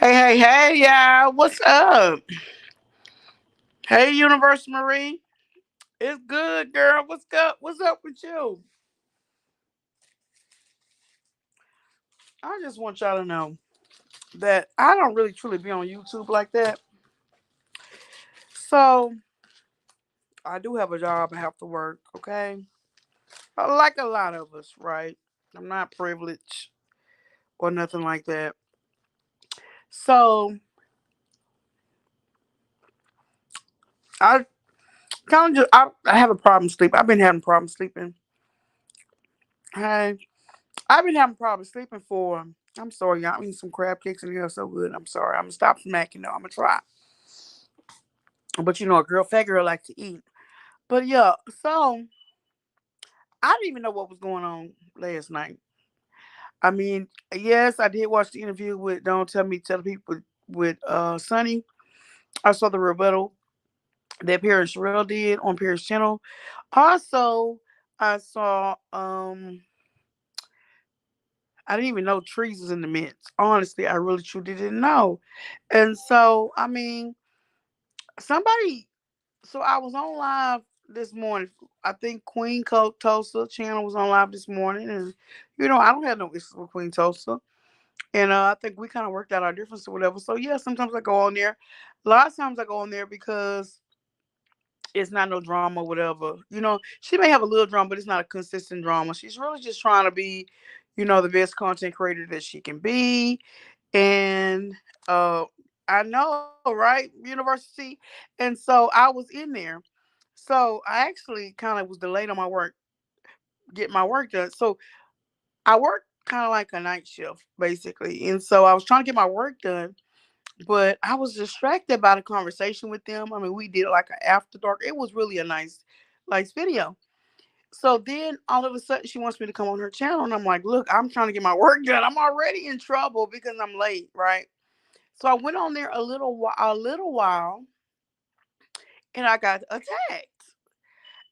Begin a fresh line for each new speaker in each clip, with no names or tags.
Hey, y'all. What's up? Hey, Universe Marie. It's good, girl. What's up? What's up with you? I just want y'all to know that I don't really truly be on YouTube like that. So I do have a job. I have to work, okay? Like a lot of us, right? I'm not privileged or nothing like that. So I I have a problem sleeping. I've been having problems sleeping. Hey, I've been having problems sleeping for. I'm sorry, y'all. I'm eating some crab cakes and they're so good. I'm sorry. I'm gonna stop smacking though. I'm gonna try. But you know, a girl, fat girl, like to eat. But yeah, so I didn't even know what was going on last night. I mean, yes, I did watch the interview with Don't Tell Me, Tell the People with Sonny. I saw the rebuttal that Paris Sherelle did on Paris channel. Also, I saw I didn't even know Trees was in the midst. Honestly, I really truly didn't know. And so, I mean, somebody so I was on live this morning. I think Queen Tulsa channel was on live this morning, and I don't have no issues with Queen Tulsa, and I think we kind of worked out our difference or whatever. So yeah, sometimes I go on there. A lot of times I go on there because it's not no drama, or whatever. She may have a little drama, but it's not a consistent drama. She's really just trying to be, the best content creator that she can be, and uh, I know, right? University, and so I was in there. So I actually kind of was delayed on my work, getting my work done. So I worked kind of like a night shift, basically. And so I was trying to get my work done, but I was distracted by the conversation with them. I mean, we did like an after dark. It was really a nice video. So then all of a sudden she wants me to come on her channel. And I'm like, look, I'm trying to get my work done. I'm already in trouble because I'm late, right? So I went on there a little while, and I got attacked.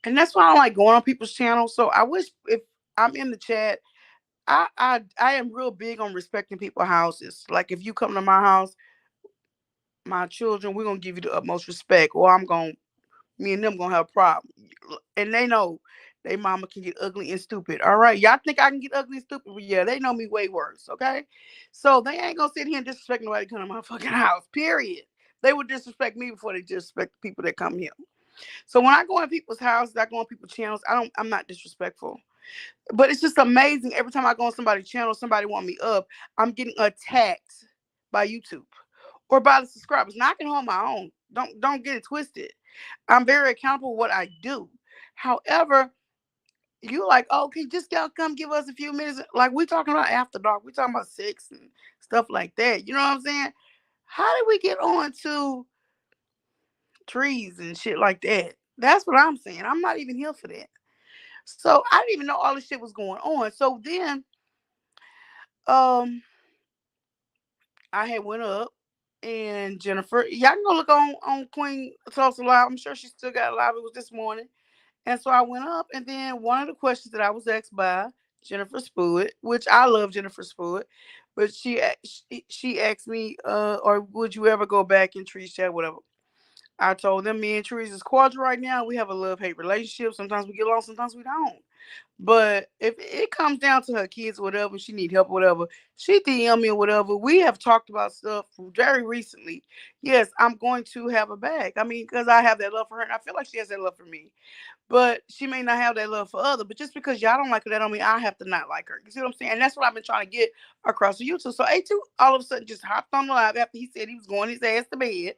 And that's why I don't like going on people's channels. So I wish if I'm in the chat, I am real big on respecting people's houses. Like if you come to my house, my children, we're gonna give you the utmost respect, or me and them gonna have a problem. And they know they mama can get ugly and stupid. All right, y'all think I can get ugly and stupid? But yeah, they know me way worse. Okay, so they ain't gonna sit here and disrespect nobody come to my fucking house. Period. They would disrespect me before they disrespect the people that come here. So when I go in people's houses, I go on people's channels. I'm not disrespectful. But it's just amazing. Every time I go on somebody's channel, somebody want me up, I'm getting attacked by YouTube or by the subscribers. Now I can hold my own. Don't get it twisted. I'm very accountable for what I do. However, you like, oh, can you just come give us a few minutes? Like we talking about after dark. We talking about sex and stuff like that. You know what I'm saying? How did we get on to trees and shit like that? That's what I'm saying. I'm not even here for that. So I didn't even know all this shit was going on. So then um I had went up, and Jennifer, y'all can go look on Queen Tulsa Live. I'm sure she still got a live. It was this morning. And so I went up, and then one of the questions that I was asked by Jennifer Spewitt, which I love Jennifer Spewitt, but she asked me, or would you ever go back and treat chat, whatever. I told them me and Teresa is cordial right now. We have a love hate relationship. Sometimes we get along, sometimes we don't. But if it comes down to her kids or whatever, she need help or whatever, she DM me or whatever. We have talked about stuff very recently. Yes, I'm going to have her back. I mean, because I have that love for her, and I feel like she has that love for me. But she may not have that love for other. But just because y'all don't like her, that don't mean I have to not like her. You see what I'm saying? And that's what I've been trying to get across the YouTube. So A2 all of a sudden just hopped on the live after he said he was going his ass to bed.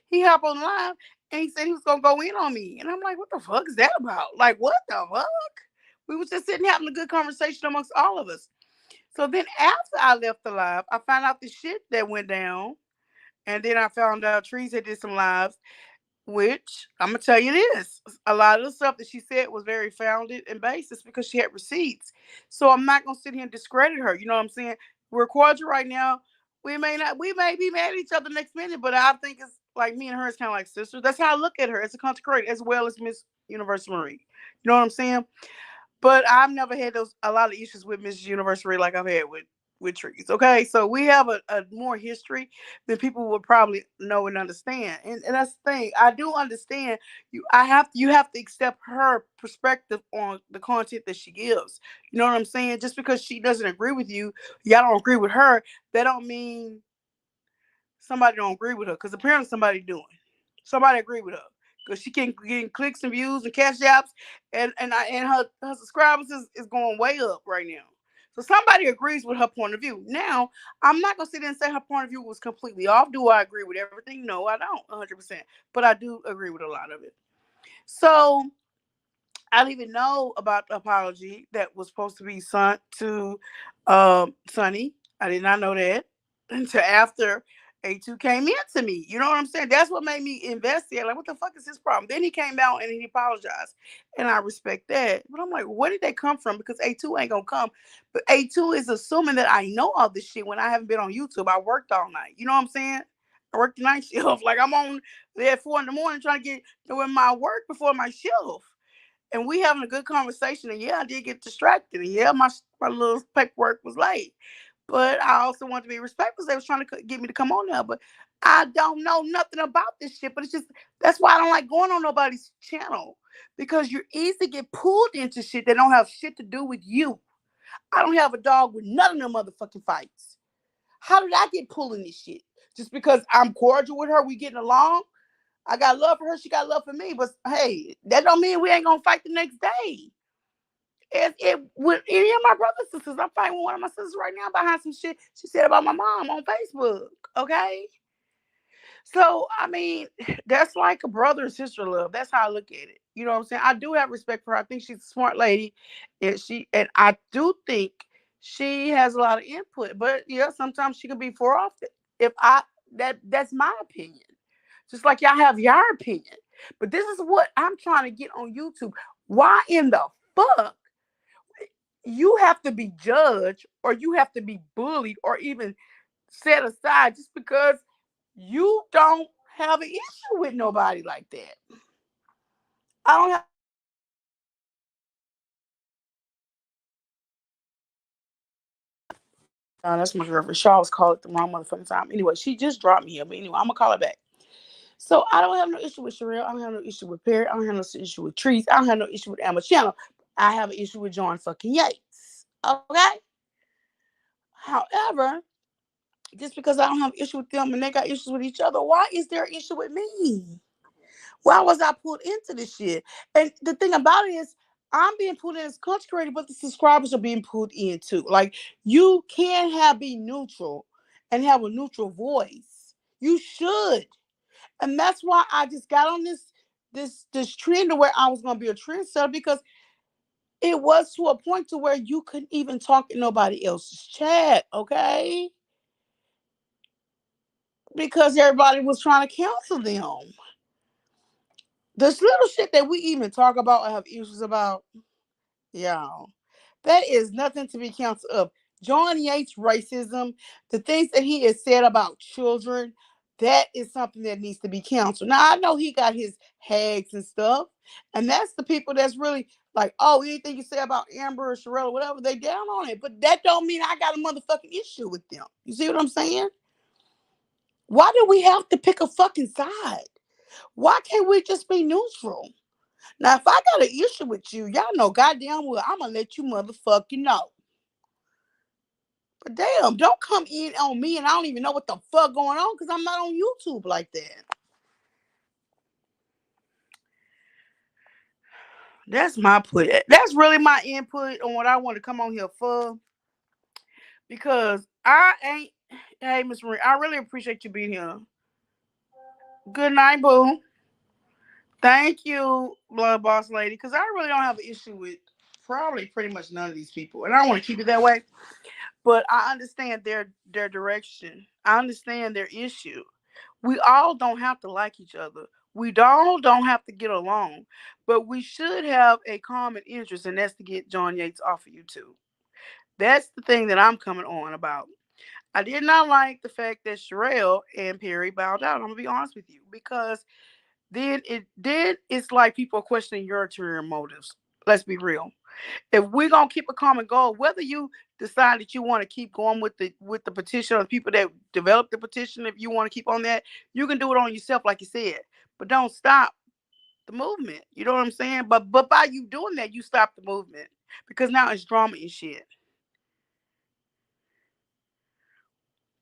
He hopped on the live and he said he was gonna go in on me. And I'm like, what the fuck is that about? Like, what the fuck? We was just sitting having a good conversation amongst all of us. So then after I left the live, I found out the shit that went down. And then I found out Trees had did some lives, which I'm gonna tell you this: a lot of the stuff that she said was very founded and basis because she had receipts. So I'm not gonna sit here and discredit her. You know what I'm saying? We're cordial right now. We may be mad at each other next minute, but I think it's like me and her is kind of like sisters. That's how I look at her as a content creator as well as Miss Universe Marie. You know what I'm saying? But I've never had a lot of issues with Miss Universe Marie like I've had with with trees. Okay, so we have a more history than people would probably know and understand. And that's the thing. I do understand you. You have to accept her perspective on the content that she gives. You know what I'm saying? Just because she doesn't agree with you, y'all don't agree with her. That don't mean somebody don't agree with her. Because apparently somebody doing. Somebody agree with her. Because she can get clicks and views and cash apps, and her subscribers is going way up right now. So somebody agrees with her point of view. Now, I'm not gonna sit there and say her point of view was completely off. Do I agree with everything? No, I don't 100%. But I do agree with a lot of it. So I didn't even know about the apology that was supposed to be sent to Sonny. I did not know that until after A2 came in to me. You know what I'm saying? That's what made me investigate. Like, what the fuck is his problem? Then he came out and he apologized. And I respect that. But I'm like, where did they come from? Because A2 ain't gonna come. But A2 is assuming that I know all this shit when I haven't been on YouTube. I worked all night. You know what I'm saying? I worked the night shift. Like, I'm on there at 4 in the morning trying to get doing my work before my shift, and we having a good conversation. And yeah, I did get distracted. And yeah, my little paperwork was late. But I also wanted to be respectful. They was trying to get me to come on there, but I don't know nothing about this shit. But it's just that's why I don't like going on nobody's channel, because you're easy to get pulled into shit that don't have shit to do with you. I don't have a dog with none of them motherfucking fights. How did I get pulled in this shit? Just because I'm cordial with her, we getting along. I got love for her, she got love for me. But hey, that don't mean we ain't gonna fight the next day. It with any of my brothers and sisters, I'm fighting with one of my sisters right now behind some shit she said about my mom on Facebook. Okay. So I mean, that's like a brother and sister love. That's how I look at it. You know what I'm saying? I do have respect for her. I think she's a smart lady, and I do think she has a lot of input. But yeah, sometimes she can be far off. If I that's my opinion. Just like y'all have your opinion. But this is what I'm trying to get on YouTube. Why in the fuck you have to be judged, or you have to be bullied, or even set aside just because you don't have an issue with nobody like that? I don't have that's my girlfriend. Shaw was called at the wrong motherfucking time. Anyway, she just dropped me here. But anyway, I'm gonna call her back. So I don't have no issue with Sherelle. I don't have no issue with Perry. I don't have no issue with Trees. I don't have no issue with Emma Channel. I have an issue with John fucking Yates. Okay? However, just because I don't have issue with them and they got issues with each other, why is there an issue with me? Why was I pulled into this shit? And the thing about it is, I'm being pulled in as country creator, but the subscribers are being pulled in too. Like, you can be neutral and have a neutral voice. You should. And that's why I just got on this trend to where I was gonna be a trendsetter, because it was to a point to where you couldn't even talk in nobody else's chat, okay? Because everybody was trying to cancel them. This little shit that we even talk about or have issues about, y'all, that is nothing to be counted of. John Yates' racism, the things that he has said about children, that is something that needs to be counseled. Now, I know he got his hags and stuff, and that's the people that's really like, oh, anything you say about Amber or Sherelle or whatever, they down on it. But that don't mean I got a motherfucking issue with them. You see what I'm saying? Why do we have to pick a fucking side? Why can't we just be neutral? Now, if I got an issue with you, y'all know goddamn well I'm gonna let you motherfucking know. But damn, don't come in on me and I don't even know what the fuck going on because I'm not on YouTube like that. That's my put. That's really my input on what I want to come on here for. Because I ain't. Hey, Miss Marie, I really appreciate you being here. Good night, boo. Thank you, Blood Boss Lady. Because I really don't have an issue with probably pretty much none of these people, and I want to keep it that way. But I understand their direction. I understand their issue. We all don't have to like each other. We all don't have to get along. But we should have a common interest, and that's to get John Yates off of YouTube. That's the thing that I'm coming on about. I did not like the fact that Sherelle and Perry bowed out. I'm gonna be honest with you, because then it's like people are questioning your ulterior motives. Let's be real. If we're gonna keep a common goal, whether you decide that you want to keep going with the petition, or the people that developed the petition, if you want to keep on that, you can do it on yourself, like you said. But don't stop the movement. You know what I'm saying? But by you doing that, you stop the movement because now it's drama and shit.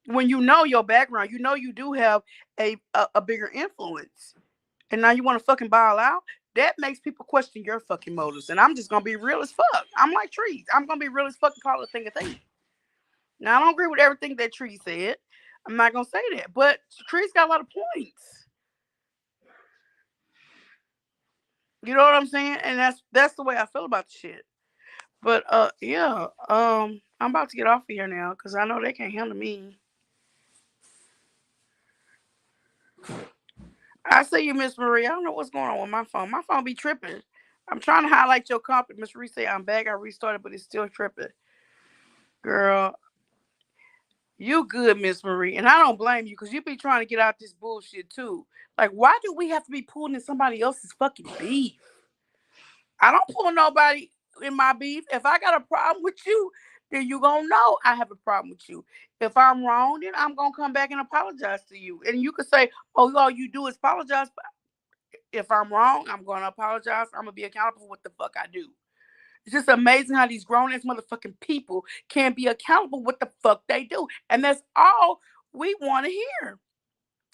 When you know your background, you know you do have a bigger influence, and now you want to fucking ball out. That makes people question your fucking motives. And I'm just gonna be real as fuck. I'm like Trees. I'm gonna be real as fuck and call it a thing a thing. Now I don't agree with everything that Tree said. I'm not gonna say that, but Tree's got a lot of points. You know what I'm saying? And that's the way I feel about the shit. But yeah, I'm about to get off of here now because I know they can't handle me. I see you, Miss Marie. I don't know what's going on with my phone. My phone be tripping. I'm trying to highlight your comment. Miss Marie say I'm back. I restarted, but it's still tripping. Girl, you good, Miss Marie. And I don't blame you because you be trying to get out this bullshit too. Like, why do we have to be pulling in somebody else's fucking beef? I don't pull nobody in my beef. If I got a problem with you, then you gonna know I have a problem with you. If I'm wrong, then I'm gonna come back and apologize to you. And you could say, "Oh, all you do is apologize." But if I'm wrong, I'm gonna apologize. I'm gonna be accountable for what the fuck I do. It's just amazing how these grown ass motherfucking people can't be accountable what the fuck they do, and that's all we want to hear.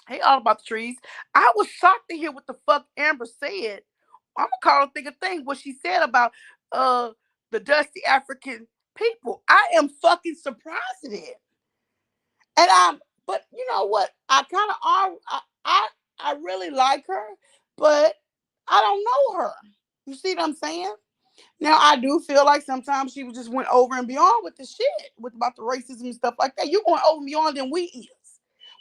Hey, all about the trees. I was shocked to hear what the fuck Amber said. I'm gonna call it thing a thing. What she said about uh the dusty African people. I am fucking surprised at it. And but you know what? I kind of I really like her, but I don't know her. You see what I'm saying? Now I do feel like sometimes she just went over and beyond with the shit, with about the racism and stuff like that. You going over and beyond than we is.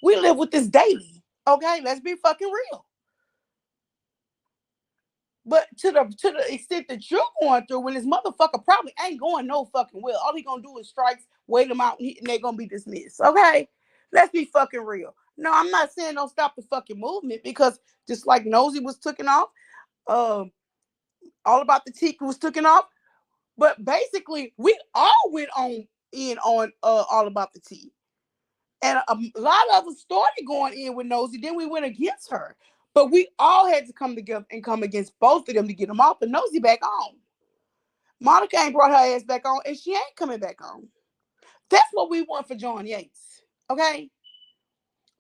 We live with this daily. Okay, let's be fucking real. But to the extent that you're going through, when this motherfucker probably ain't going no fucking well. All he gonna do is strikes, wait them out, and they're gonna be dismissed. Okay, let's be fucking real. No, I'm not saying don't stop the fucking movement because just like Nosy was taken off, um, all about the Tiki was taken off. But basically, we all went on in on all about the tea. And a lot of us started going in with Nosy, then we went against her. But we all had to come together and come against both of them to get them off and Nosy back on. Monica ain't brought her ass back on, and she ain't coming back on. That's what we want for John Yates. Okay?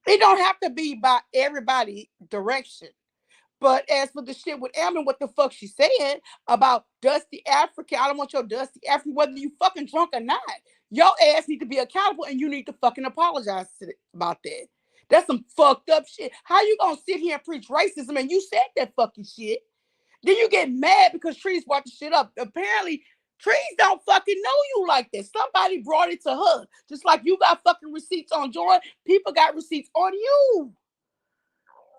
It don't have to be by everybody direction. But as for the shit with Amber, what the fuck she said about Dusty African, I don't want your Dusty African, whether you fucking drunk or not. Your ass need to be accountable and you need to fucking apologize about that. That's some fucked up shit. How you gonna sit here and preach racism and you said that fucking shit? Then you get mad because Trees brought the shit up. Apparently, Trees don't fucking know you like that. Somebody brought it to her. Just like you got fucking receipts on Jordan, people got receipts on you.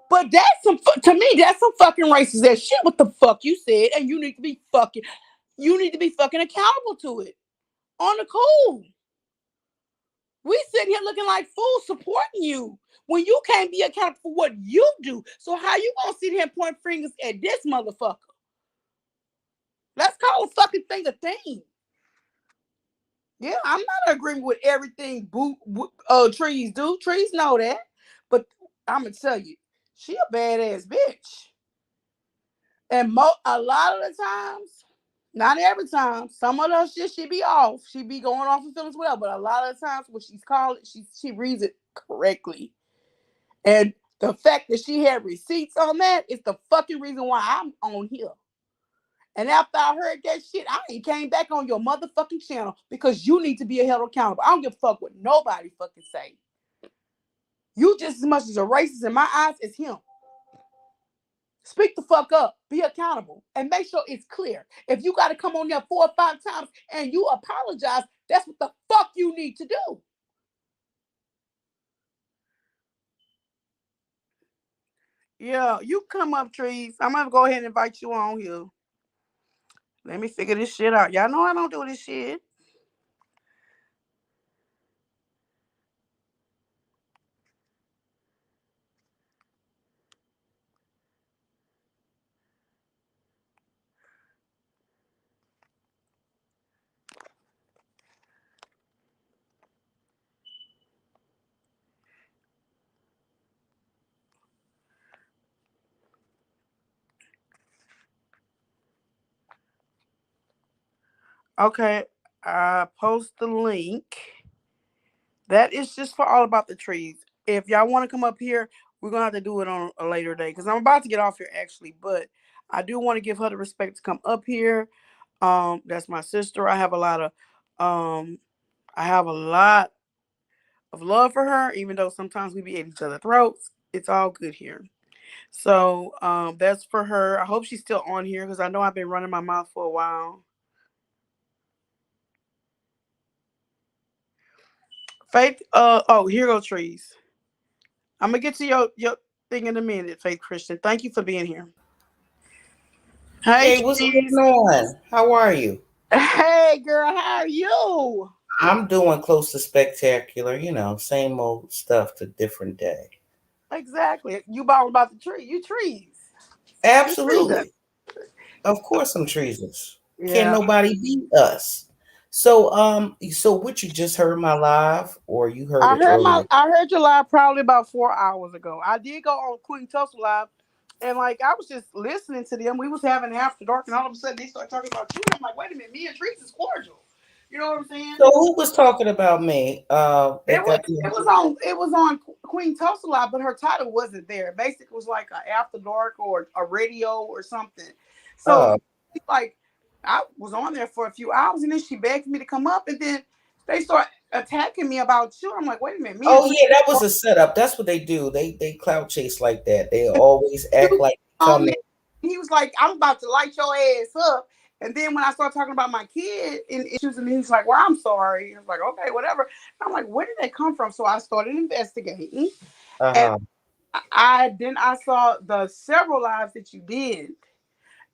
But that's to me, that's some fucking racist ass shit. What the fuck you said, and you need to be fucking accountable to it. On the cool, we sitting here looking like fools supporting you when you can't be accountable for what you do. So how you gonna sit here and point fingers at this motherfucker? Let's call a fucking thing a thing. Yeah, I'm not agreeing with everything Trees do. Trees know that, but I'm gonna tell you, she a badass bitch. And a lot of the times, not every time, some of the shit she be off. She be going off and feelings well, but a lot of the times when she's called, she reads it correctly. And the fact that she had receipts on that is the fucking reason why I'm on here. And after I heard that shit, I ain't came back on your motherfucking channel because you need to be held accountable. I don't give a fuck what nobody fucking say. You just as much as a racist in my eyes as him. Speak the fuck up. Be accountable. And make sure it's clear. If you got to come on there 4 or 5 times and you apologize, that's what the fuck you need to do. Yeah, you come up, Trees. I'm going to go ahead and invite you on here. Let me figure this shit out. Y'all know I don't do this shit. Okay, I post the link. That is just for all about the trees. If y'all want to come up here, we're gonna have to do it on a later day because I'm about to get off here actually. But I do want to give her the respect to come up here. That's my sister. Um, I have a lot of love for her, even though sometimes we be at each other's throats. It's all good here. So that's for her. I hope she's still on here because I know I've been running my mouth for a while. Faith, oh, here go trees. I'm gonna get to your thing in a minute, Faith Christian. Thank you for being here. Hey,
Hey, what's
trees.
going on? How are you?
Hey, girl, how are you?
I'm doing close to spectacular, same old stuff to different day.
Exactly. You about the tree. You trees. You trees.
Absolutely. Of course I'm treasonous. Can't
Yeah.
nobody beat us. So what you just heard my live or you heard it earlier?
I heard your live probably about 4 hours ago. I did go on Queen Tulsa live, and like I was just listening to them. We was having after dark, and all of a sudden they start talking about you. And I'm like, wait a minute, me and Trees is cordial. You know what I'm saying?
So who was talking about me? That got the
It was on Queen Tulsa live, but her title wasn't there. Basically, it was like a after dark or a radio or something. So
uh
like I was on there for a few hours, and then she begged me to come up, and then they start attacking me about you. I'm like, wait a minute, me and
oh
Trees.
yeah, that was a setup. That's what they do. They clout chase like that. They always act like
On
coming.
me. He was like, I'm about to light your ass up. And then when I started talking about my kid and issues, and he was like, well, I'm sorry. I was like, okay, whatever. And I'm like, where did that come from? So I started investigating. And
Uh-huh.
I saw the several lives that you did.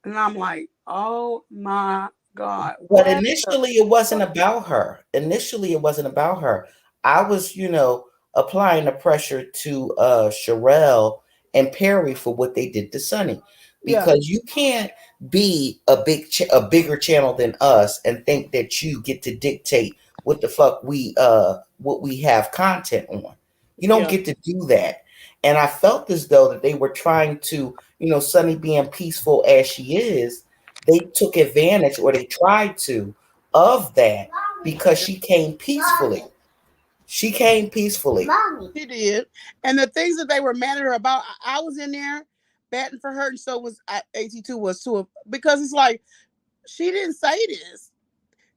And I'm like, oh my God.
But
What the
initially, it wasn't
fuck?
about her. Initially, it wasn't about her. I was, applying the pressure to Sherelle and Perry for what they did to Sonny,
Yeah.
because you can't be a bigger channel than us and think that you get to dictate what the fuck what we have content on. You don't
Yeah.
get to do that. And I felt as though that they were trying to, Sonny being peaceful as she is, they took advantage or they tried to of that because
Yeah.
she came peacefully. She came peacefully.
She did. And the things that they were mad at her about, I was in there batting for her, and so was AT2 was too. Because it's like, she didn't say this.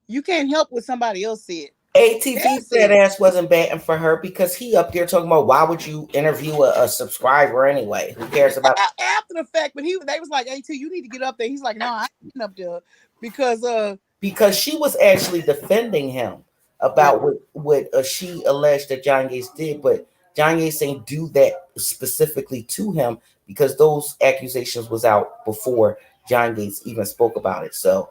You can't help what somebody else said.
ATV
That's
fat
it.
ass wasn't batting for her because he up there talking about why would you interview a subscriber anyway? Who cares about
After the fact, but they was like, AT, you need to get up there. He's like, no, I ain't getting up there because
because she was actually defending him
yeah,
about what she alleged that John Gates did, but John Gates ain't do that specifically to him because those accusations was out before John Gates even spoke about it. So,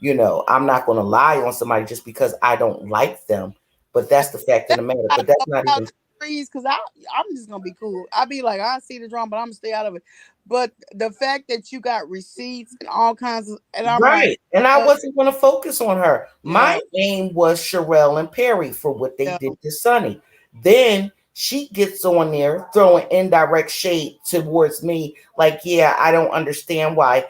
I'm not going to lie on somebody just because I don't like them, but that's the fact of
that's
the matter.
what
But
I
that's
know
not
about
even
trees because I'm just gonna be cool. I be like, I see the drama, but I'm gonna stay out of it. But the fact that you got receipts and all kinds of, and I'm like,
right. And I
uh,
wasn't going to focus on her.
yeah,
My aim was Sherelle and Perry for what they
yeah,
did to Sonny. Then she gets on there throwing indirect shade towards me. Like, yeah, I don't understand why,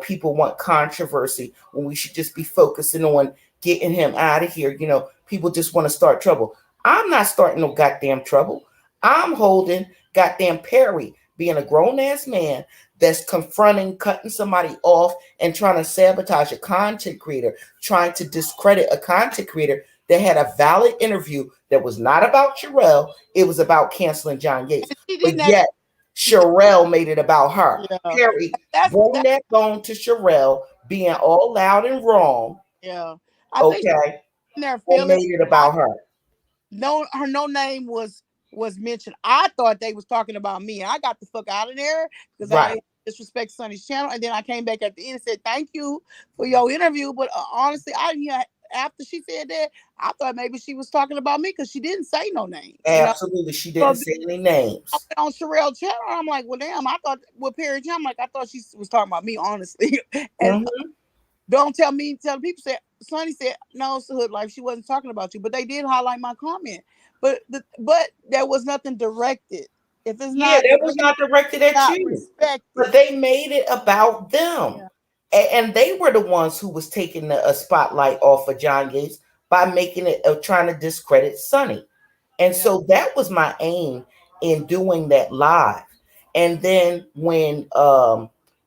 people want controversy when we should just be focusing on getting him out of here. People just want to start trouble. I'm not starting no goddamn trouble. I'm holding goddamn Perry being a grown ass man that's confronting, cutting somebody off, and trying to sabotage a content creator, trying to discredit a content creator that had a valid interview that was not about Sherelle. It was about canceling John Yates.
and she
But
didn't have,
yet, Sherelle made it about her.
yeah,
Perry brought
that's
that bone to Sherelle being all loud and wrong,
yeah. I think she
okay,
in there
and
feeling.
made it about her.
No name was mentioned. I thought they was talking about me, and I got the fuck out of there because I
Right.
didn't disrespect Sonny's channel. And then I came back at the end and said thank you for your interview. But honestly, I didn't hear after she said that. I thought maybe she was talking about me because she didn't say no names.
Absolutely. She
So
didn't
then
say any
I
names.
went on Sherelle channel. I'm like, well, damn. I thought with Perry Jam, like I thought she was talking about me, honestly. And
Mhm.
don't tell me, tell people said Sonny said no, it's the hood life. She wasn't talking about you, but they did highlight my comment. But there was nothing directed. If it's
Yeah,
not
that was
directed,
not directed at
not
you.
respected.
But they made it about them.
Yeah.
And they were the ones who was taking the spotlight off of John Yates by making it trying to discredit Sonny. And
Yeah.
so that was my aim in doing that live. And then when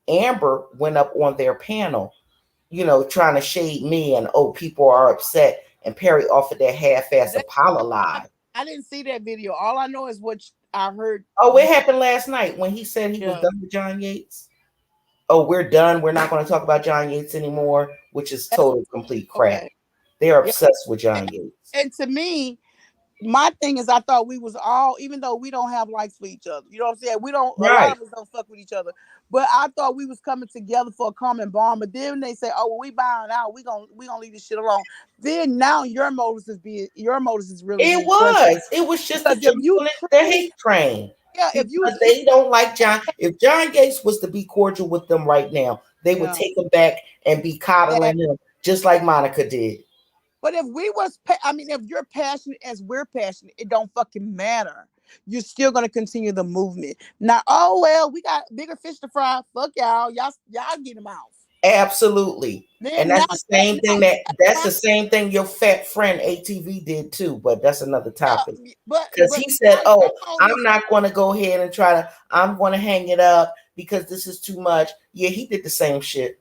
Amber went up on their panel, trying to shade me and oh, people are upset, and Perry offered that half-ass
That,
Apollo
I,
live.
I didn't see that video. All I know is what I heard.
Oh, it
You.
happened last night when he said he was
Yeah.
done with John Yates. Oh, we're done. We're not going to talk about John Yates anymore, which is
That's
total complete crap.
okay.
They're
Yeah.
obsessed with
And,
John Yates.
and to me, my thing is, I thought we was all, even though we don't have likes for each other. You know what I'm saying? We don't. A lot
Right.
of us don't fuck with each other. But I thought we was coming together for a common bond. But then they say, "Oh, well, we buying out. We gonna leave this shit alone." Then now your motives is really
It
being questioned
was. It was just a
because if
jump
you
on the
truly,
hate train
yeah, if you,
because they don't like John. If John Yates was to be cordial with them right now, they would
yeah.
take him back and be coddling him just like Monica did.
But if we was, I mean, if you're passionate as we're passionate, it don't fucking matter. You're still gonna continue the movement. Now, oh well, we got bigger fish to fry. Fuck y'all get them out.
Absolutely. And
Then
that's
now,
the same thing
now,
that's the same thing your fat friend ATV did too, but that's another topic.
yeah,
Because
but
he said,
now your
"Oh, I'm
motives,
not going to go ahead and try to. I'm going to hang it up because this is too much." Yeah, he did the same shit.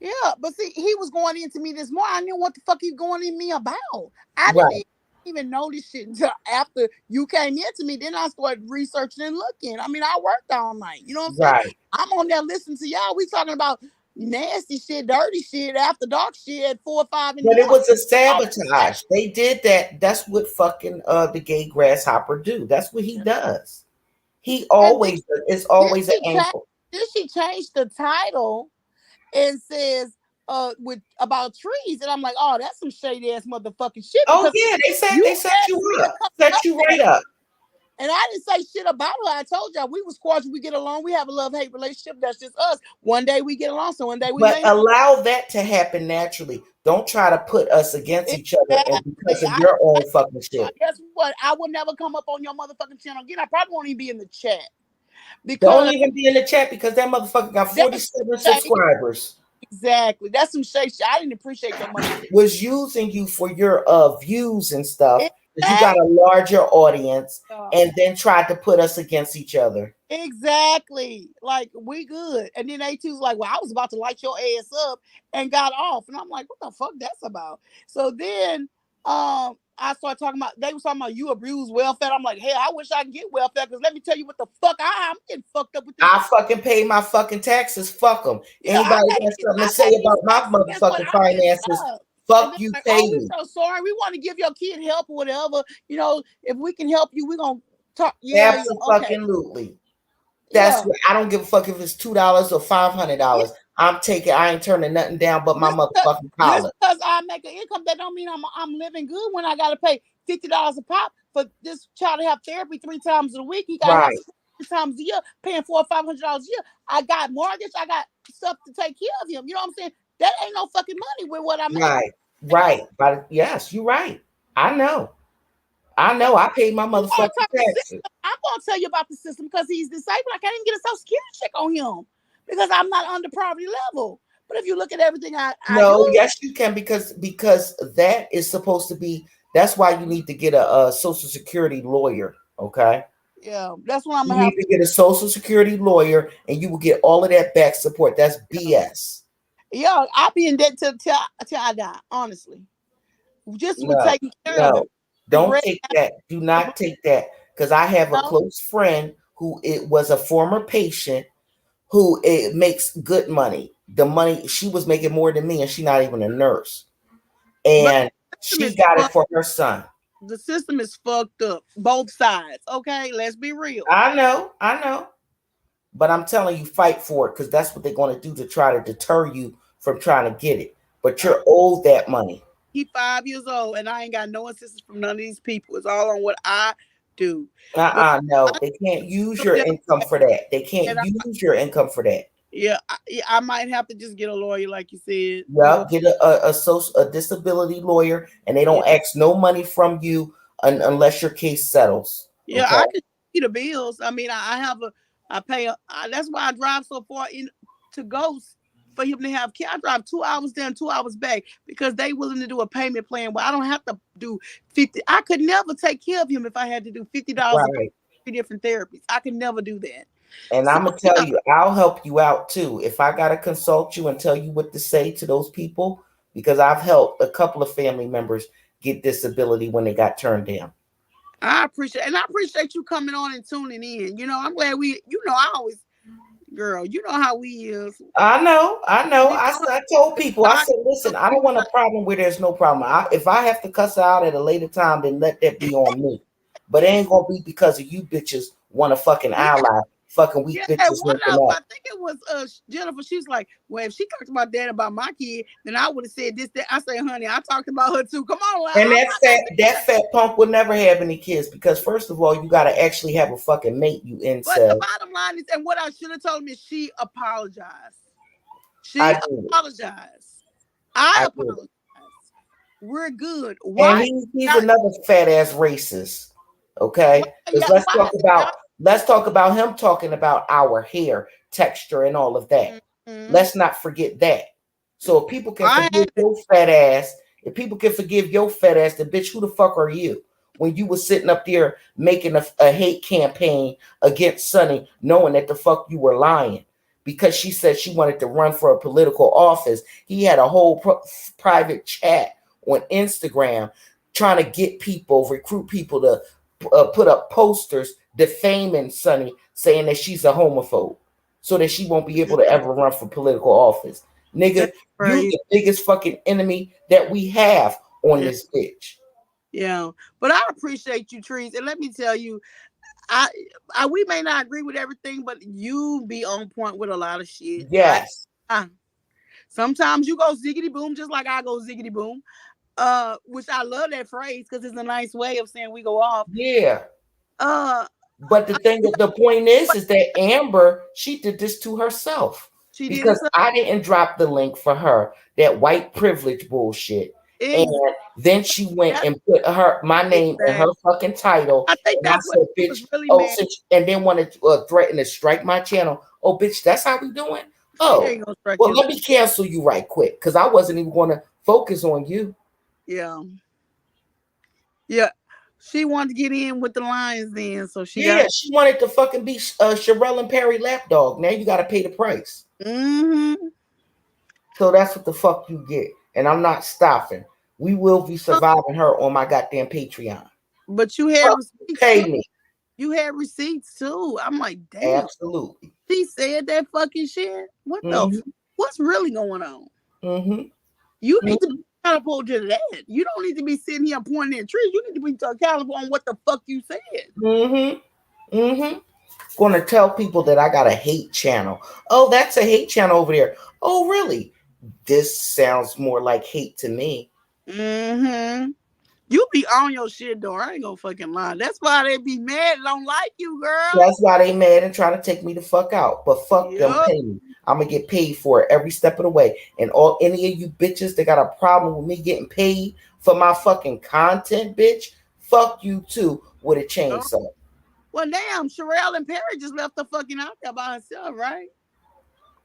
yeah. But see, he was going into me this morning. I knew what the fuck he going in me about. I didn't
Right,
even know this shit until after you came into me. Then I started researching and looking. I mean, I worked all night. You know what I'm saying?
right.
I'm on there listening to y'all. We talking about nasty shit, dirty shit, after dark shit at 4 or 5 in the
But it
morning.
was a
Oh,
sabotage. They did that. That's what fucking the gay grasshopper do. That's what he does. He
and then,
always it's
then
always an
she changed.
angle.
Then she changed the title and says with about trees, and I'm like, oh, that's some shady ass motherfucking shit
Oh
because
yeah,
you
they set you
asked me to
up,
come
set
up
you
there,
right up.
and I didn't say shit about her. I told y'all we was cordial, we get along, we have a love hate relationship. That's just us. One day we get along, so one day we
But
may not.
allow that to happen naturally. Don't try to put us against each other and because
Exactly.
of your
I
own fucking shit.
guess what? I will never come up on your motherfucking channel again. I probably won't even be in the chat
Don't
because
even be in the chat because that motherfucker got
that's
47
shady.
subscribers.
Exactly. That's some shady shit. I didn't appreciate your money.
Was using you for your views and stuff because you got
Exactly.
a larger audience and then tried to put us against each other.
Exactly. Like we good. And then AT was like, well, I was about to light your ass up and got off. And I'm like, what the fuck that's about? So then I started talking about they was talking about you abuse welfare. I'm like, hey, I wish I could get welfare because let me tell you what the fuck I'm getting fucked up with this.
I fucking pay my fucking taxes. Fuck them.
Yeah,
Anybody got something to
I
say
pay these
about my
taxes. Guess what?
motherfucking
I'm getting
finances?
fucked. And
Fuck
they're
you,
like,
pay
oh, we're
me.
so sorry. We want to give your kid help or whatever. You know, if we can help you, we're gonna talk. Yeah, yeah, okay.
Absolutely. That's
Yeah.
what I don't give a fuck if it's $2 or $500. I'm taking. I ain't turning nothing down but my motherfucking
Just
collar.
because I make an income, that don't mean I'm living good when I gotta pay $50 a pop for this child to have therapy 3 times a week. He gotta have
Right,
school 3 times a year, paying $400 or $500 a year. I got mortgage, I got stuff to take care of him. You know what I'm saying? That ain't no fucking money with what I make.
right, right. But yes, you're right. I know. I know. I paid my
You want to
motherfucking
talk the
taxes.
system? I'm gonna tell you about the system because he's disabled. I can't even get a social security check on him because I'm not under poverty level. But if you look at everything I
No,
do,
yes, you can because that is supposed to be. That's why you need to get a social security lawyer. Okay,
yeah, that's what I'm
you
gonna
need
have
to
to.
get a social security lawyer, and you will get all of that back support. That's
Yeah,
BS.
yeah, I'll be in debt till I die. Honestly, just with
No,
taking care of him.
no, don't
Bread,
take that. Do not take that because I have a
no,
close friend who it was a former patient who it makes good money. The money she was making more than me, and she's not even a nurse,
but
and
the system
she
is
got it
fucked.
for her son.
The system is fucked up. Both sides. Okay, let's be real.
I know, but I'm telling you, fight for it because that's what they're going to do to try to deter you from trying to get it. But
Uh,
you're owed that money.
he 5 years old, and I ain't got no assistance from none of these people. It's all on what I do. But
No,
I
they can't use
know
your
that,
income for that. They can't
and
use your income for that.
yeah, I might have to just get a lawyer, like you said. You know,
Yep, get a social a disability lawyer, and they
yeah,
don't ask no money from you unless your case settles.
yeah,
Okay.
I can see the bills. I mean, I have a, I pay a. That's why I drive so far in to go for him to have care. I drive 2 hours there and 2 hours back because they willing to do a payment plan where I don't have to do 50. I could never take care of him if I had to do $50 a pop,
Right.
3 different therapies. I could never do that.
And
So
I'm gonna tell
yeah,
you, I'll help you out too. If I gotta consult you and tell you what to say to those people, because I've helped a couple of family members get disability when they got turned down.
I appreciate you coming on and tuning in. I'm glad I always, girl, you know how we is.
I know, I know.
We on
I told
this
people, I said, listen,
podcast,
I
we
don't want a
want
problem where there's no problem. If I have to cuss her out at a later time, then let that be on me. But it ain't gonna be because of you bitches want a fucking
yeah.
ally, fucking
Yeah,
weak
and
bitches
one
linking
of
up.
I think it was Jennifer. She was like, "Well, if she talked about that about my kid, then I would have said this." That I say, "Honey, I talked about her too. Come on,
And
I'm not gonna sit there."
that fat punk will never have any kids because first of all, you gotta actually have a fucking mate, you
But the
incel.
bottom line is, and what I should have told him is, she apologized.
I
She
do it.
apologized. I
I do it.
apologize. We're good.
And
Why
he's
not?
another fat ass racist.
Why,
Okay, because
yeah, why y'all?
let's talk about him talking about our hair texture and all of that.
Mm-hmm.
Let's not forget that. So if people can
I
forgive
had it.
your fat ass, if people can forgive your fat ass, then bitch, who the fuck are you? When you was sitting up there making a hate campaign against Sonny, knowing that the fuck you were lying because she said she wanted to run for a political office. He had a whole private chat on Instagram trying to get people, recruit people to put up posters defaming Sonny, saying that she's a homophobe, so that she won't be able to ever run for political office. Nigga,
That's
you
right.
the biggest fucking enemy that we have on
Yeah,
this bitch.
yeah. But I appreciate you, Trees, and let me tell you, I, we may not agree with everything, but you be on point with a lot of shit.
Yes.
I sometimes you go ziggity boom, just like I go ziggity boom. Which I love that phrase because it's a nice way of saying we go off.
Yeah.
Uh,
But the point is that Amber, she did this to herself
she did it.
because
So
I didn't drop the link for her, that white privilege bullshit. And
exactly.
then she went and put my name in her
Exactly.
fucking title.
I think
And I
that's what
said,
she
bitch,
was really
oh,
mad.
since, and then wanted to threaten to strike my channel. Oh, bitch, that's how we doing?
She
Oh,
ain't gonna strike
well,
you.
let me cancel you right quick because I wasn't even going to focus on you.
Yeah, yeah. She wanted to get in with the Lions then, so she got.
Yeah, she wanted to fucking be Sherelle and Perry lapdog. Now you got to pay the price.
Mm-hmm.
So that's what the fuck you get. And I'm not stopping. We will be surviving her on my goddamn Patreon.
But you had
Fuck,
receipts
pay
too.
me.
You had receipts too. I'm like, damn.
Absolutely.
She said that fucking shit.
Mm-hmm.
What's really going on?
Mm-hmm.
You need to be accountable to that. You don't need to be sitting here pointing at trees. You need to be accountable on what the fuck you said.
Mm-hmm. Mm-hmm. Gonna tell people that I got a hate channel. Oh, that's a hate channel over there. Oh, really? This sounds more like hate to me.
Mm-hmm. You be on your shit though. I ain't gonna fucking lie. That's why they be mad and don't like you, girl.
That's why they mad and trying to take me the fuck out. But fuck them,
Yup.
pay me. I'm gonna get paid for it every step of the way. And all any of you bitches that got a problem with me getting paid for my fucking content, bitch, fuck you too with a
Yup.
chainsaw.
Well, damn, Sherelle and Perry just left her fucking out there by herself, right?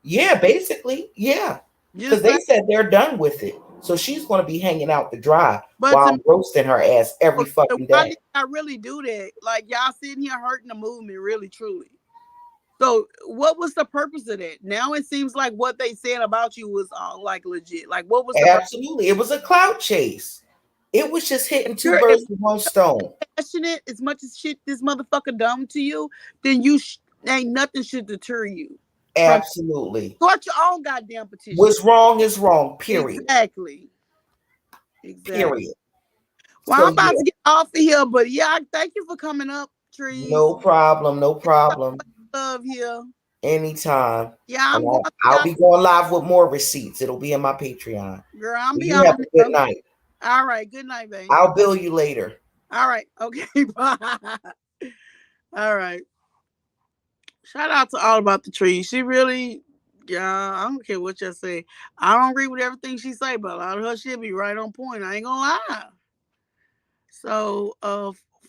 Yeah, basically, yeah. Because
Just
they
saying.
said they're done with it. So she's gonna be hanging out to dry
But
while
to
I'm roasting her ass every fucking
why
day.
did I really do that? Like y'all sitting here hurting the movement, really, truly. So, what was the purpose of that? Now it seems like what they said about you was all like legit. Like, what was the purpose?
Absolutely. It was a clout chase. It was just hitting two
If
birds with one stone.
passionate as much as shit this motherfucker done to you, then you ain't nothing should deter you from
Absolutely.
start your own goddamn petition.
What's wrong is wrong, period.
Exactly. Exactly.
Period.
Well, I'm
So
about
yeah,
to get off of here, but yeah, thank you for coming up,
no
trees.
problem, no problem.
Love here.
Anytime.
Yeah,
And
I'm going to be
I'll
off,
be going live with more receipts. It'll be in my Patreon.
girl. I'm
Well,
be
you
on
have a good
here.
night.
All right. Good night, babe.
I'll bill you later.
All right. Okay. Bye. All right. Shout out to All About the Trees. She really, yeah, I don't care what you say. I don't agree with everything she say, but a lot of her shit be right on point. I ain't gonna lie. So,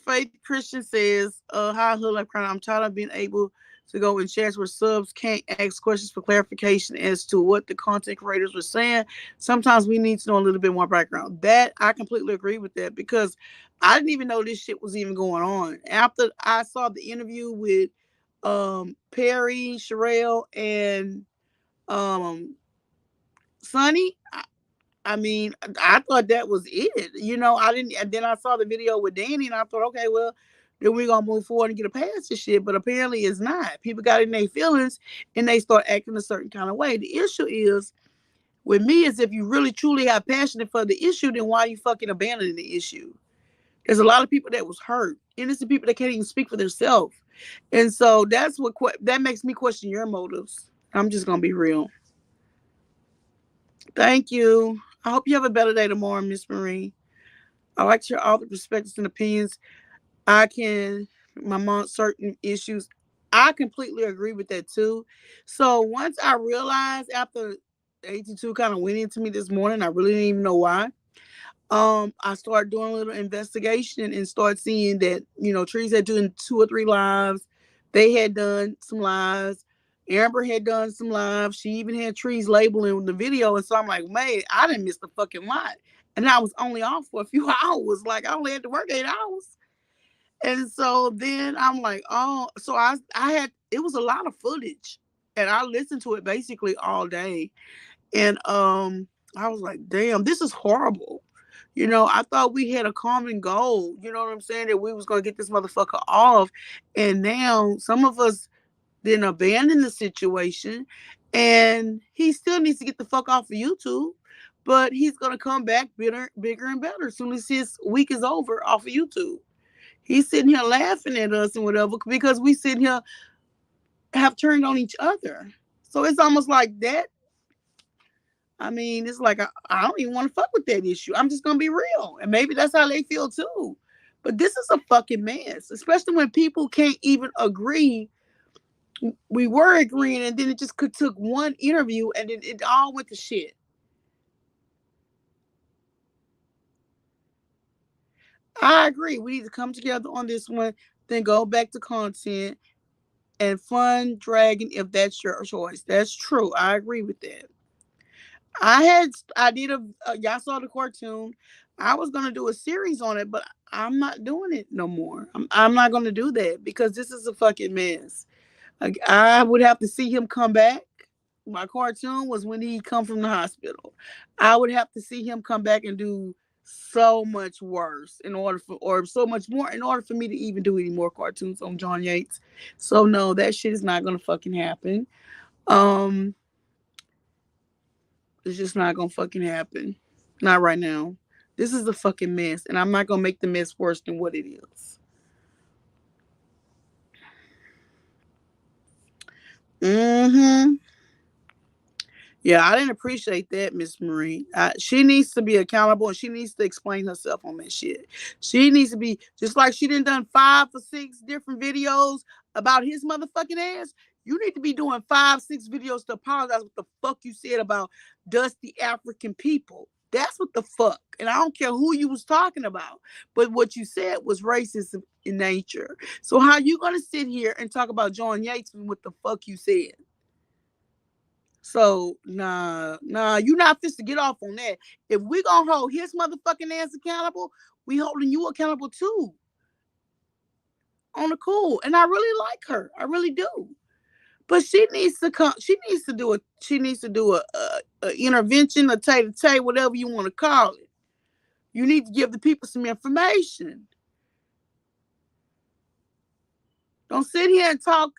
Faith Christian says, "Hi, Hood Life Crown. I'm tired of being able to go in chats where subs can't ask questions for clarification as to what the content creators were saying. Sometimes we need to know a little bit more background. That I completely agree with that because I didn't even know this shit was even going on. After I saw the interview with Perry, Sherelle, and um Sonny, I mean, I thought that was it. I didn't. And then I saw the video with Danny, and I thought, okay, well, then we're gonna move forward and get a pass this shit. But apparently, it's not. People got in their feelings, and they start acting a certain kind of way. The issue is with me is if you really truly have passion for the issue, then why are you fucking abandoning the issue? There's a lot of people that was hurt, innocent people that can't even speak for themselves, and so that's what that makes me question your motives. I'm just gonna be real. Thank you. I hope you have a better day tomorrow, Miss Marie. I like to hear all the perspectives and opinions. I can, my mom, certain issues. I completely agree with that too. So once I realized after 82 kind of went into me this morning, I really didn't even know why. I started doing a little investigation and started seeing that, Trees had done 2 or 3 lives. They had done some lives. Amber had done some lives. She even had Trees labeling the video. And so I'm like, man, I didn't miss the fucking lot. And I was only off for a few hours. Like I only had to work 8 hours. And so then I'm like, oh, so I had it was a lot of footage. And I listened to it basically all day. And I was like, damn, this is horrible. I thought we had a common goal. You know what I'm saying? That we was gonna get this motherfucker off. And now some of us didn't abandon the situation. And he still needs to get the fuck off of YouTube. But he's gonna come back bigger and better as soon as his week is over off of YouTube. He's sitting here laughing at us and whatever because we sitting here have turned on each other. So it's almost like that. I mean, it's like I don't even want to fuck with that issue. I'm just gonna be real, and maybe that's how they feel too. But this is a fucking mess, especially when people can't even agree. We were agreeing, and then it just took one interview, and then it all went to shit. I agree. We need to come together on this one, then go back to content and fun dragging if that's your choice. That's true. I agree with that. I did y'all saw the cartoon. I was gonna do a series on it, but I'm not doing it no more. I'm not gonna do that because this is a fucking mess. Like I would have to see him come back. My cartoon was when he come from the hospital. I would have to see him come back and do so much worse in order for or so much more in order for me to even do any more cartoons on John Yates. So no, that shit is not gonna fucking happen. Um it's just not gonna fucking happen. Not right now. This is a fucking mess, and I'm not gonna make the mess worse than what it is. Mm-hmm. Yeah, I didn't appreciate that, Miss Marie. She needs to be accountable and she needs to explain herself on that shit. She needs to be just like she done 5 or 6 different videos about his motherfucking ass. You need to be doing 5, 6 videos to apologize what the fuck you said about dusty African people. That's what the fuck. And I don't care who you was talking about. But what you said was racist in nature. So how you gonna sit here and talk about John Yates and what the fuck you said? So nah, you not fit to get off on that. If we gonna hold his motherfucking ass accountable, we holding you accountable too. On the cool, and I really like her, I really do. But she needs to come. She needs to do a. She needs to do a intervention, a tay, whatever you want to call it. You need to give the people some information. Don't sit here and talk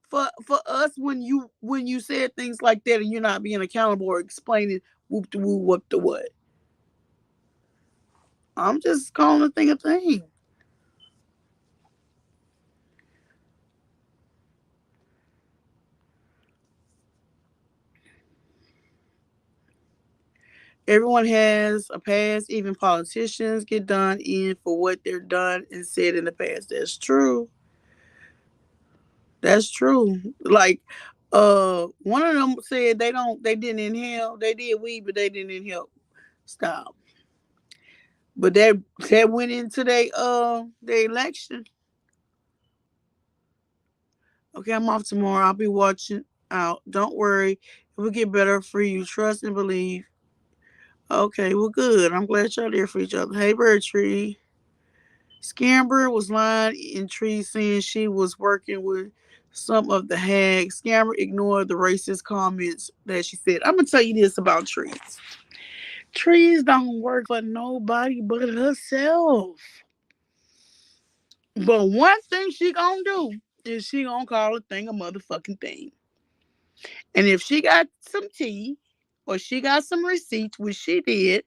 for us when you said things like that and you're not being accountable or explaining whoop the woo what the what. I'm just calling a thing a thing. Everyone has a past, even politicians get done in for what they're done and said in the past. That's true. That's true. Like one of them said they didn't inhale. They did weed, but they didn't inhale. Stop. But that went into their election. Okay, I'm off tomorrow. I'll be watching out. Don't worry. It will get better for you. Trust and believe. Okay, well, good. I'm glad y'all there for each other. Hey, Bird Tree. Scamber was lying in Tree saying she was working with some of the hags. Scamber ignored the racist comments that she said. I'm going to tell you this about Trees. Trees don't work for nobody but herself. But one thing she gonna do is she gonna call a thing a motherfucking thing. And if she got some tea or she got some receipts, which she did,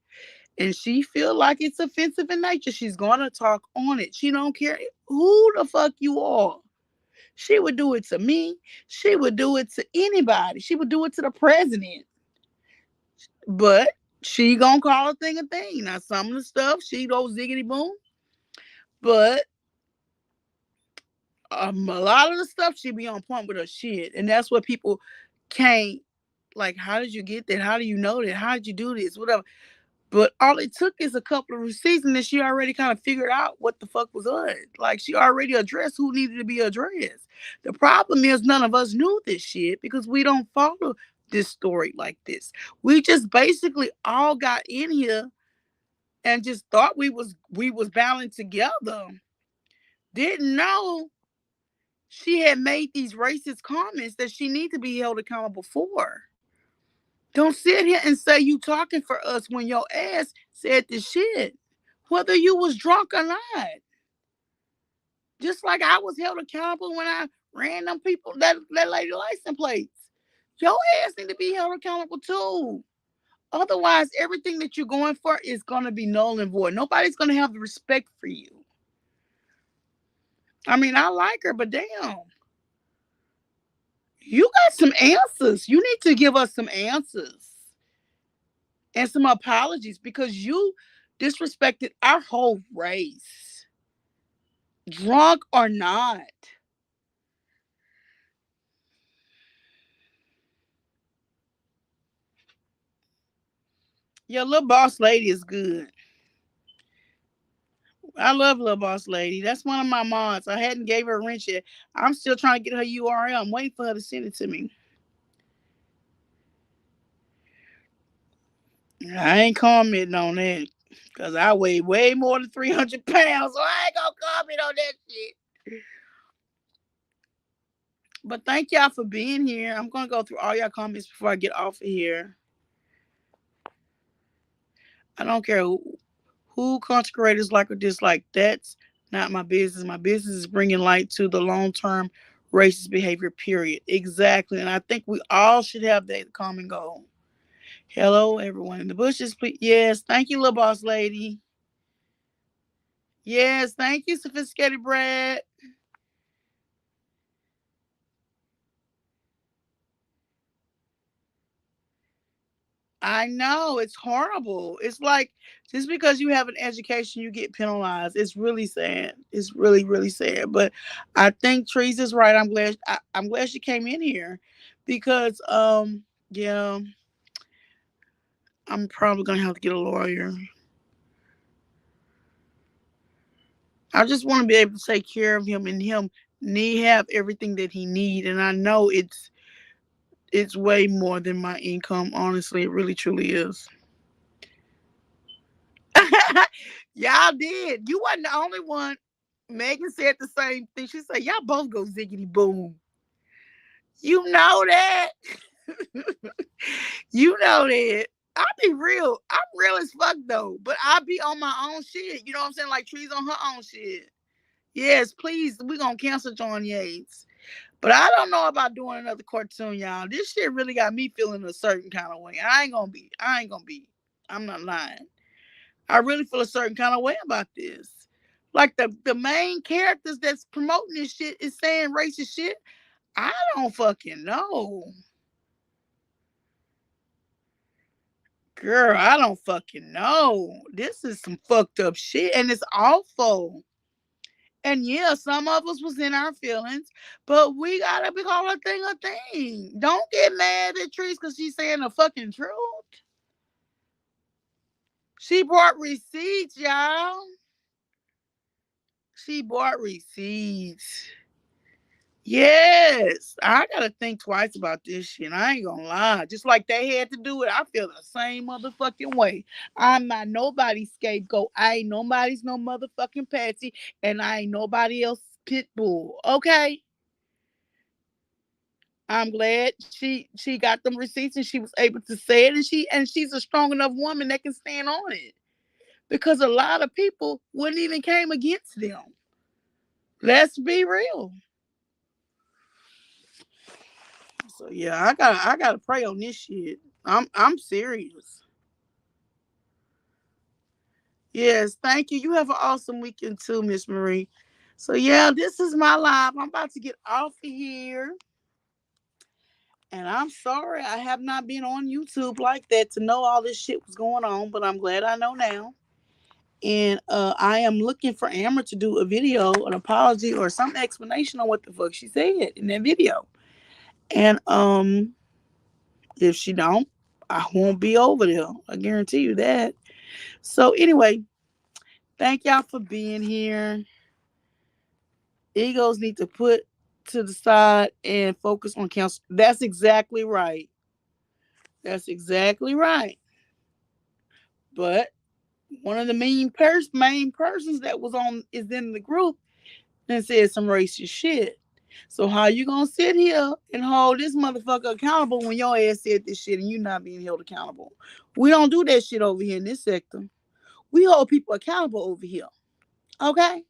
and she feel like it's offensive in nature, she's gonna talk on it. She don't care who the fuck you are. She would do it to me. She would do it to anybody. She would do it to the president. But she gonna call a thing a thing. Now some of the stuff she goes ziggity boom, but a lot of the stuff she be on point with her shit, and that's what people can't like. How did you get that? How do you know that? How did you do this? Whatever. But all it took is a couple of receipts, and then she already kind of figured out what the fuck was on. Like she already addressed who needed to be addressed. The problem is none of us knew this shit because we don't follow this story like this. We just basically all got in here and just thought we was bound together. Didn't know she had made these racist comments that she need to be held accountable for. Don't sit here and say you talking for us when your ass said this shit, whether you was drunk or not. Just like I was held accountable when I ran them people that lady license plates. Your ass need to be held accountable too. Otherwise, everything that you're going for is gonna be null and void. Nobody's gonna have the respect for you. I mean, I like her, but damn, you got some answers. You need to give us some answers and some apologies because you disrespected our whole race, drunk or not. Your little boss lady is good. I love little boss lady. That's one of my mods. I hadn't gave her a wrench yet. I'm still trying to get her URL. I'm waiting for her to send it to me. I ain't commenting on that because I weigh way more than 300 pounds, so I ain't gonna comment on that shit. But thank y'all for being here. I'm gonna go through all y'all comments before I get off of here. I don't care who content creators like or dislike. That's not my business. My business is bringing light to the long term racist behavior, period. Exactly. And I think we all should have that common goal. Hello, everyone in the bushes, please. Yes, thank you, little boss lady. Yes, thank you, sophisticated Brad. I know it's horrible. It's like just because you have an education, you get penalized. It's really sad. It's really, really sad. But I think Teresa's right. I'm glad she came in here because yeah, I'm probably gonna have to get a lawyer. I just want to be able to take care of him and him need have everything that he need. And I know it's way more than my income. Honestly, it really truly is. Y'all did. You wasn't the only one. Megan said the same thing. She said, y'all both go ziggity boom. You know that. You know that. I be real. I'm real as fuck though. But I be on my own shit. You know what I'm saying? Like Trees on her own shit. Yes, please. We gonna cancel John Yates. But I don't know about doing another cartoon, y'all. This shit really got me feeling a certain kind of way. I ain't gonna be. I ain't gonna be. I'm not lying. I really feel a certain kind of way about this. Like the main characters that's promoting this shit is saying racist shit. I don't fucking know. Girl, I don't fucking know. This is some fucked up shit and it's awful. And yeah, some of us was in our feelings, but we gotta be call a thing a thing. Don't get mad at Trees because she's saying the fucking truth. She brought receipts, y'all. She bought receipts. Yes, I gotta think twice about this shit. I ain't gonna lie. Just like they had to do it, I feel the same motherfucking way. I'm not nobody's scapegoat. I ain't nobody's no motherfucking patsy, and I ain't nobody else's pit bull. Okay, I'm glad she got them receipts and she was able to say it, and she's a strong enough woman that can stand on it because a lot of people wouldn't even came against them. Let's be real. So yeah, I gotta pray on this shit. I'm serious. Yes, thank you. You have an awesome weekend too, Miss Marie. So yeah, this is my live. I'm about to get off of here. And I'm sorry I have not been on YouTube like that to know all this shit was going on, but I'm glad I know now. And I am looking for Amber to do a video, an apology, or some explanation on what the fuck she said in that video. And if she don't, I won't be over there. I guarantee you that. So anyway, thank y'all for being here. Egos need to put to the side and focus on counsel. That's exactly right. That's exactly right. But one of the main persons that was on is in the group and said some racist shit. So how you gonna sit here and hold this motherfucker accountable when your ass said this shit and you not being held accountable? We don't do that shit over here in this sector. We hold people accountable over here. Okay?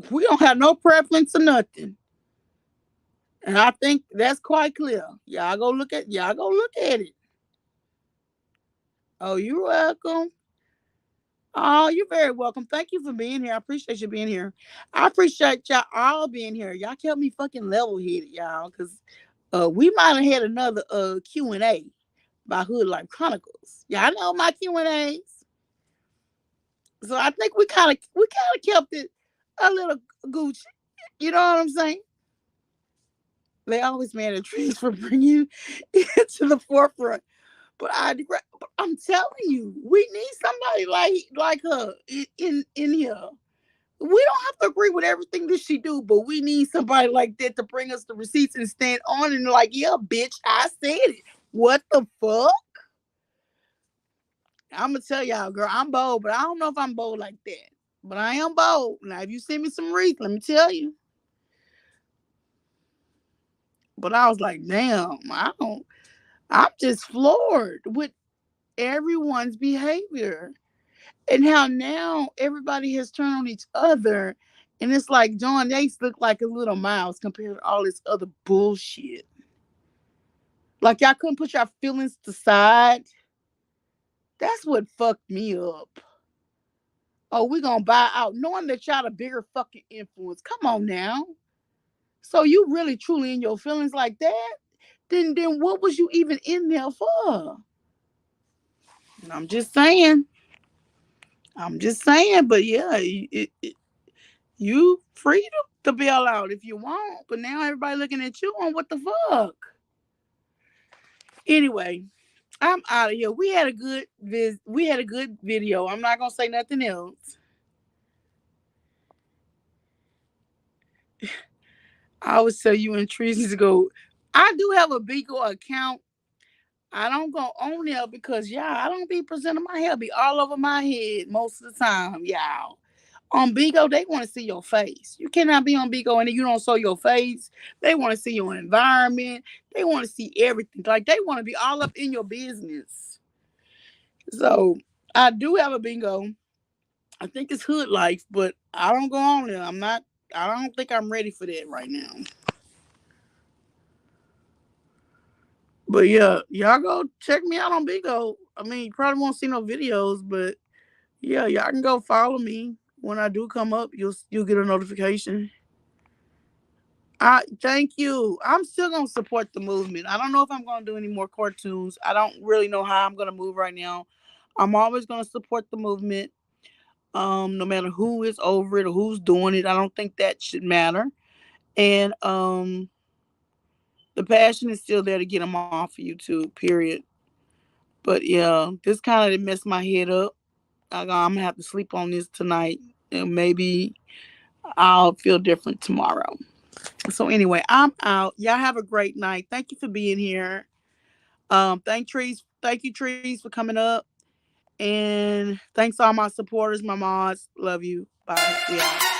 We don't have no preference or nothing. And I think that's quite clear. Y'all go look at it. Oh, you're welcome. Oh, you're very welcome. Thank you for being here. I appreciate you being here. I appreciate y'all all being here. Y'all kept me fucking level headed, y'all, because we might have had another Q&A by Hood Life Chronicles. Y'all know my Q&As. So I think we kind of kept it a little Gucci. You know what I'm saying? They always mad at trees for bringing it to the forefront. But I'm telling you, we need somebody like her in here. We don't have to agree with everything that she do, but we need somebody like that to bring us the receipts and stand on and like, yeah, bitch, I said it. What the fuck? I'm gonna tell y'all, girl, I'm bold, but I don't know if I'm bold like that. But I am bold. Now, if you send me some reads, let me tell you. But I was like, damn, I don't. I'm just floored with everyone's behavior and how now everybody has turned on each other. And it's like John Yates looked like a little mouse compared to all this other bullshit. Like y'all couldn't put your feelings aside. That's what fucked me up. Oh, we gonna buy out, knowing that y'all the bigger fucking influence. Come on now. So you really truly in your feelings like that? Then what was you even in there for? And I'm just saying. I'm just saying. But yeah, you free to bail out if you want. But now everybody looking at you on what the fuck. Anyway, I'm out of here. We had a good video. I'm not gonna say nothing else. I always tell you in trees to go. I do have a Beagle account. I don't go on there because y'all, I don't be presenting my hair be all over my head most of the time, y'all. On Bigo, they want to see your face. You cannot be on Bigo and you don't show your face. They want to see your environment. They want to see everything. Like they want to be all up in your business. So I do have a bingo. I think it's Hood Life, but I don't go on there. I'm not. I don't think I'm ready for that right now. But yeah, y'all go check me out on Bigo. I mean, you probably won't see no videos, but yeah, y'all can go follow me. When I do come up, you'll get a notification. I thank you. I'm still gonna support the movement. I don't know if I'm gonna do any more cartoons. I don't really know how I'm gonna move right now. I'm always gonna support the movement. No matter who is over it or who's doing it. I don't think that should matter. And the passion is still there to get them off of YouTube, period. But yeah, this kind of messed my head up. I'm gonna have to sleep on this tonight and maybe I'll feel different tomorrow. So anyway, I'm out. Y'all have a great night. Thank you for being here. Thank you, Trees, for coming up. And thanks all my supporters, my mods. Love you. Bye. We out.